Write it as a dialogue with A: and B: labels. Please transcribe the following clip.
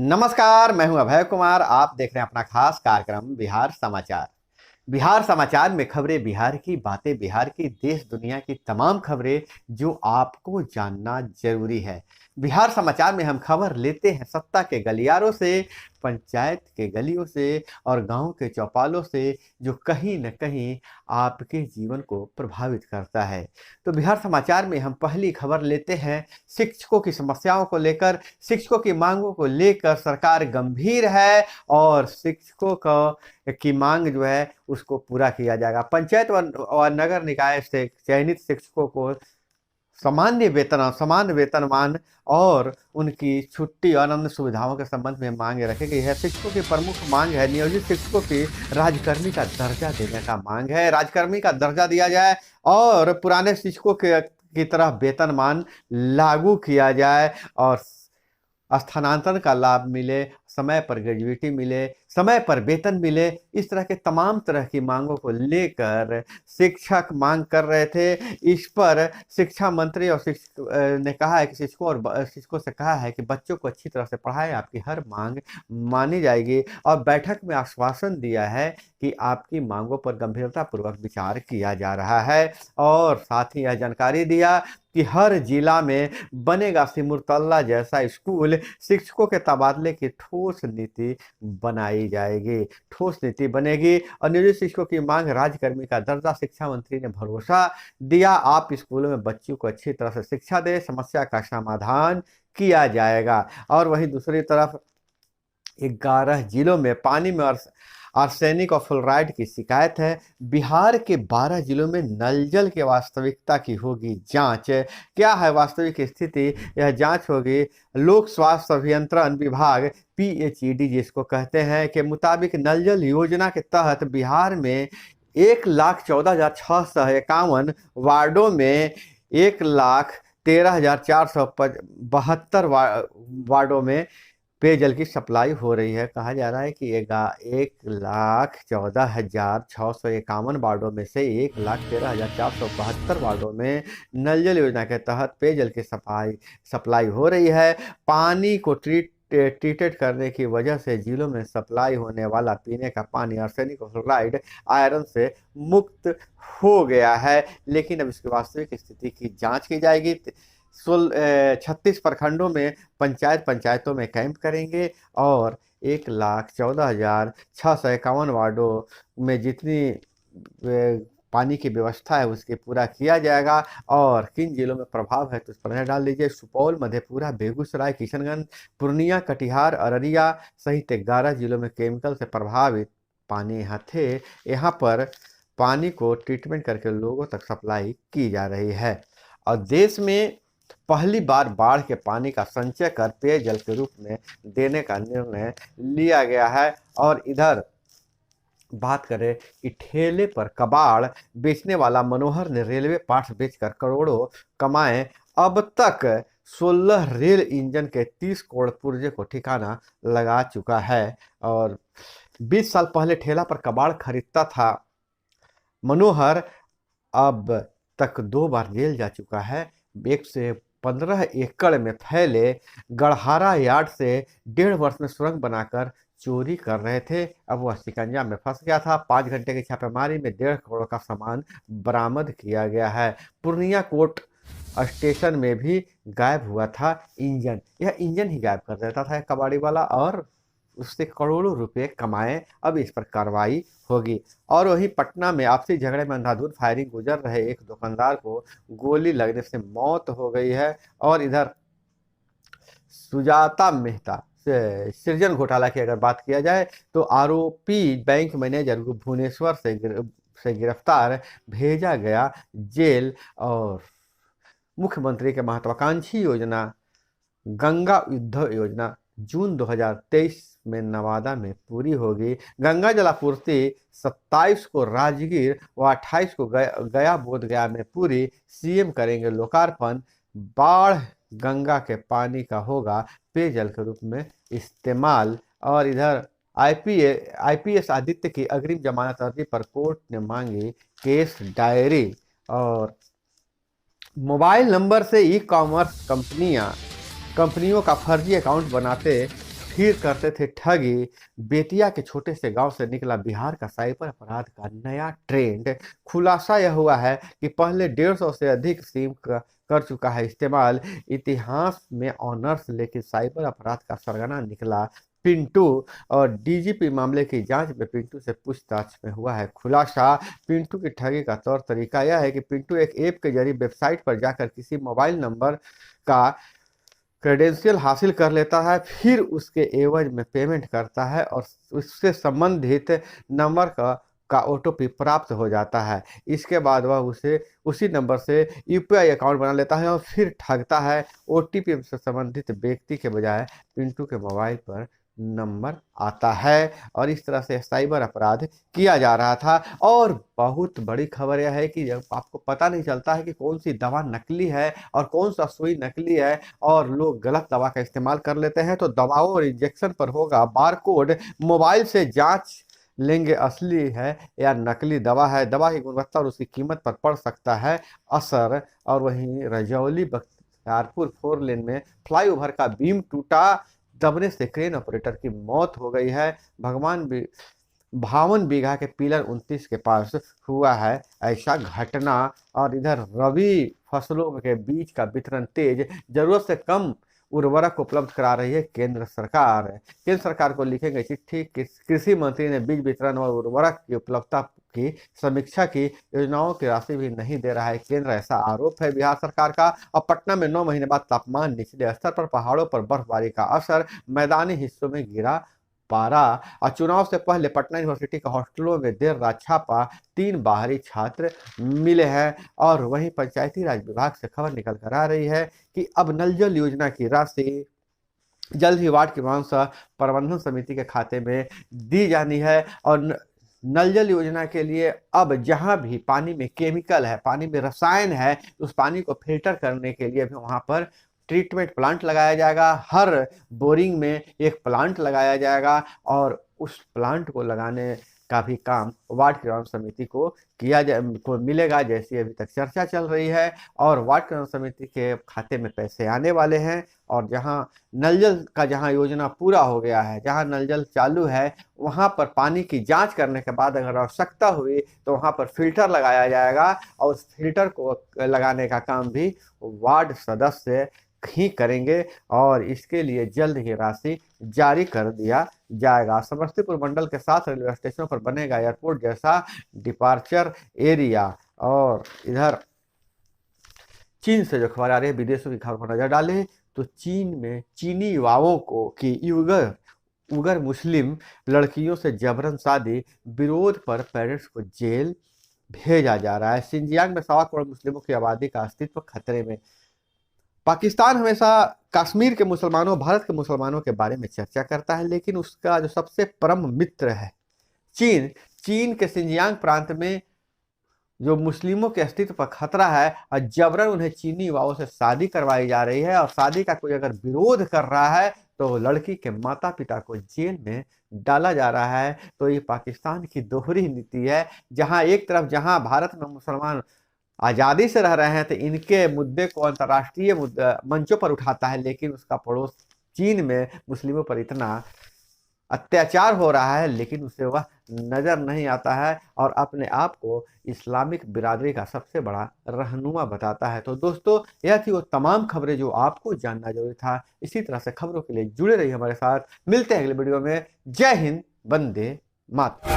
A: नमस्कार, मैं हूं अभय कुमार। आप देख रहे हैं अपना खास कार्यक्रम बिहार समाचार। बिहार समाचार में खबरें बिहार की, बातें बिहार की, देश दुनिया की तमाम खबरें जो आपको जानना जरूरी है। बिहार समाचार में हम खबर लेते हैं सत्ता के गलियारों से, पंचायत के गलियों से और गांव के चौपालों से, जो कहीं न कहीं आपके जीवन को प्रभावित करता है। तो बिहार समाचार में हम पहली खबर लेते हैं शिक्षकों की समस्याओं को लेकर। शिक्षकों की मांगों को लेकर सरकार गंभीर है और शिक्षकों की मांग जो है उसको पूरा किया जाएगा। पंचायत और नगर निकाय से चयनित शिक्षकों को समान वेतनमान और उनकी छुट्टी और अन्य सुविधाओं के संबंध में मांग रखी गई है। शिक्षकों की प्रमुख मांग है नियोजित शिक्षकों की राजकर्मी का दर्जा देने का मांग है। राजकर्मी का दर्जा दिया जाए और पुराने शिक्षकों के की तरह वेतनमान लागू किया जाए और स्थानांतरण का लाभ मिले, समय पर ग्रेजुएटी मिले, समय पर वेतन मिले। इस तरह के तमाम तरह की मांगों को लेकर शिक्षक मांग कर रहे थे। इस पर शिक्षा मंत्री और शिक्षक ने कहा है कि शिक्षकों से कहा है कि बच्चों को अच्छी तरह से पढ़ाएं, आपकी हर मांग मानी जाएगी। और बैठक में आश्वासन दिया है कि आपकी मांगों पर गंभीरतापूर्वक विचार किया जा रहा है। और साथ ही यह जानकारी दिया कि हर जिला में बनेगा सिमुलतला जैसा स्कूल। शिक्षकों के तबादले की ठोस नीति बनाई जाएगी, ठोस नीति बनेगी। और नियोजित शिक्षकों की मांग राजकर्मी का दर्जा। शिक्षा मंत्री ने भरोसा दिया, आप स्कूलों में बच्चों को अच्छी तरह से शिक्षा दें, समस्या का समाधान किया जाएगा। और वहीं दूसरी तरफ 11 जिलों में पानी में आर्सेनिक और फ्लोराइड की शिकायत है। बिहार के 12 जिलों में नल जल की वास्तविकता की होगी जांच। क्या है वास्तविक स्थिति, यह जांच होगी। लोक स्वास्थ्य अभियंत्रण विभाग PHED जिसको कहते हैं के मुताबिक नल जल योजना के तहत बिहार में 1,14,651 वार्डों में 1,13,472 वार्डों में पेयजल की सप्लाई हो रही है। कहा जा रहा है कि 1,14,651 वार्डों में से 1,13,472 वार्डों में नल जल योजना के तहत पेयजल की सप्लाई हो रही है। पानी को ट्रीटेड करने की वजह से जिलों में सप्लाई होने वाला पीने का पानी आर्सेनिक और फ्लोराइड आयरन से मुक्त हो गया है। लेकिन अब इसकी वास्तविक स्थिति की जांच की जाएगी। 36 प्रखंडों में पंचायतों में कैंप करेंगे और 1,14,651 वार्डों में जितनी पानी की व्यवस्था है उसके पूरा किया जाएगा। और किन जिलों में प्रभाव है तो उस पर नजर डाल लीजिए। सुपौल, मधेपुरा, बेगूसराय, किशनगंज, पूर्णिया, कटिहार, अररिया सहित 11 जिलों में केमिकल से प्रभावित पानी यहाँ थे। यहाँ पर पानी को ट्रीटमेंट करके लोगों तक सप्लाई की जा रही है। और देश में पहली बार बाढ़ के पानी का संचय कर पेयजल के रूप में देने का निर्णय लिया गया है। और इधर बात करें कि ठेले पर कबाड़ बेचने वाला मनोहर ने रेलवे पार्ट्स बेचकर करोड़ों कमाए। अब तक 16 रेल इंजन के 30 करोड़ पुर्जे को ठिकाना लगा चुका है। और 20 साल पहले ठेला पर कबाड़ खरीदता था मनोहर, अब तक 2 बार जेल जा चुका है। 115 एकड़ में फैले गढ़हारा यार्ड से 1.5 वर्ष में सुरंग बनाकर चोरी कर रहे थे। अब वह शिकंजा में फंस गया था। 5 घंटे की छापेमारी में 1.5 करोड़ का सामान बरामद किया गया है। पूर्णिया कोर्ट स्टेशन में भी गायब हुआ था इंजन। यह इंजन ही गायब कर देता था कबाड़ी वाला और उससे करोड़ों रुपए कमाए। अब इस पर कार्रवाई होगी। और वहीं पटना में आपसी झगड़े में अंधाधुंध फायरिंग गुजर रहे एक दुकानदार को गोली लगने से मौत हो गई है। और इधर सुजाता मेहता सृजन घोटाला की अगर बात किया जाए तो आरोपी बैंक मैनेजर भुवनेश्वर से गिरफ्तार, भेजा गया जेल। और मुख्यमंत्री के महत्वाकांक्षी योजना गंगा युद्ध योजना जून 2023 में नवादा में पूरी होगी। गंगा जलापूर्ति 27 को राजगीर व 28 को गया बोधगया में पूरी, सीएम करेंगे लोकार्पण। बाढ़ गंगा के पानी का होगा पेयजल के रूप में इस्तेमाल। और इधर आईपीएस आदित्य की अग्रिम जमानत अर्जी पर कोर्ट ने मांगी केस डायरी। और मोबाइल नंबर से ई कॉमर्स कंपनियों का फर्जी अकाउंट बनाते फिर करते थे ठगी। बेतिया के छोटे से गांव से निकला बिहार का साइबर अपराध का नया ट्रेंड। खुलासा यह हुआ है कि पहले 150 से अधिक सिम का कर चुका है इस्तेमाल। इतिहास में ऑनर्स, लेकिन साइबर अपराध का सरगना निकला पिंटू। और डीजीपी मामले की जांच में पिंटू से पूछताछ में हुआ है खुलासा। पिंटू की ठगी का तौर तरीका यह है कि पिंटू एक ऐप के जरिए वेबसाइट पर जाकर किसी मोबाइल नंबर का क्रेडेंशियल हासिल कर लेता है, फिर उसके एवज में पेमेंट करता है और उससे संबंधित नंबर का ओटीपी प्राप्त हो जाता है। इसके बाद वह उसे उसी नंबर से यूपीआई अकाउंट बना लेता है और फिर ठगता है। ओटीपी से संबंधित व्यक्ति के बजाय पिंटू के मोबाइल पर नंबर आता है और इस तरह से साइबर अपराध किया जा रहा था। और बहुत बड़ी खबर यह है कि जब आपको पता नहीं चलता है कि कौन सी दवा नकली है और कौन सा सुई नकली है और लोग गलत दवा का इस्तेमाल कर लेते हैं, तो दवाओं और इंजेक्शन पर होगा बारकोड। मोबाइल से जांच लेंगे असली है या नकली दवा है। दवा की गुणवत्ता और उसकी कीमत पर पड़ सकता है असर। और वहीं रजौली बख्तियारपुर 4 लेन में फ्लाईओवर का बीम टूटा, दबने से क्रेन ऑपरेटर की मौत हो गई है। 52 बीघा के पिलर 29 के पास हुआ है ऐसा घटना। और इधर रबी फसलों के बीज का वितरण तेज, जरूरत से कम उर्वरक उपलब्ध करा रही है केंद्र सरकार। केंद्र सरकार को लिखे गई चिट्ठी, कृषि मंत्री ने बीज वितरण और उर्वरक की उपलब्धता की समीक्षा की। योजनाओं की राशि भी नहीं दे रहा है केंद्र, ऐसा आरोप है बिहार सरकार का। और पटना में 9 महीने बाद तापमान निचले स्तर पर, पहाड़ों पर बर्फबारी का असर, मैदानी हिस्सों में गिरा पारा। और चुनाव से पहले पटना यूनिवर्सिटी के हॉस्टलों में देर रात छापा, 3 बाहरी छात्र मिले हैं। और वहीं पंचायती राज विभाग से खबर निकल कर आ रही है कि अब नल जल योजना की राशि जल्द ही वार्ड की विधानसभा प्रबंधन समिति के खाते में दी जानी है। और नल जल योजना के लिए अब जहां भी पानी में केमिकल है, पानी में रसायन है, उस पानी को फिल्टर करने के लिए भी वहां पर ट्रीटमेंट प्लांट लगाया जाएगा। हर बोरिंग में एक प्लांट लगाया जाएगा और उस प्लांट को लगाने का भी काम वार्ड किसान समिति को को मिलेगा, जैसी अभी तक चर्चा चल रही है। और वार्ड किसान समिति के खाते में पैसे आने वाले हैं। और जहां नल जल का जहां योजना पूरा हो गया है, जहां नल जल चालू है, वहां पर पानी की जांच करने के बाद अगर आवश्यकता हुई तो वहां पर फिल्टर लगाया जाएगा। और उस फिल्टर को लगाने का काम भी वार्ड सदस्य ही करेंगे और इसके लिए जल्द ही राशि जारी कर दिया जाएगा। समस्तीपुर मंडल के 7 रेलवे स्टेशनों पर बनेगा एयरपोर्ट जैसा डिपार्चर एरिया। और इधर चीन से जो खबर आ रही है, विदेशों की खबर पर नजर डालें तो चीन में चीनी युवाओं को की उगर मुस्लिम लड़कियों से जबरन शादी, विरोध पर पेरेंट्स को जेल भेजा जा रहा है। सिंजियांग में 1.25 करोड़ मुस्लिमों की आबादी का अस्तित्व खतरे में। पाकिस्तान हमेशा कश्मीर के मुसलमानों, भारत के मुसलमानों के बारे में चर्चा करता है, लेकिन उसका जो सबसे परम मित्र है चीन, चीन के सिंजियांग प्रांत में जो मुस्लिमों के अस्तित्व पर खतरा है और जबरन उन्हें चीनी युवाओं से शादी करवाई जा रही है। और शादी का कोई अगर विरोध कर रहा है तो लड़की के माता पिता को जेल में डाला जा रहा है। तो ये पाकिस्तान की दोहरी नीति है, जहां एक तरफ जहां भारत में मुसलमान आजादी से रह रहे हैं तो इनके मुद्दे को अंतर्राष्ट्रीय मंचों पर उठाता है, लेकिन उसका पड़ोस चीन में मुस्लिमों पर इतना अत्याचार हो रहा है लेकिन उसे वह नजर नहीं आता है और अपने आप को इस्लामिक बिरादरी का सबसे बड़ा रहनुमा बताता है। तो दोस्तों, यह थी वो तमाम खबरें जो आपको जानना जरूरी था। इसी तरह से खबरों के लिए जुड़े रहिए हमारे साथ। मिलते हैं अगले वीडियो में। जय हिंद, वंदे मातरम।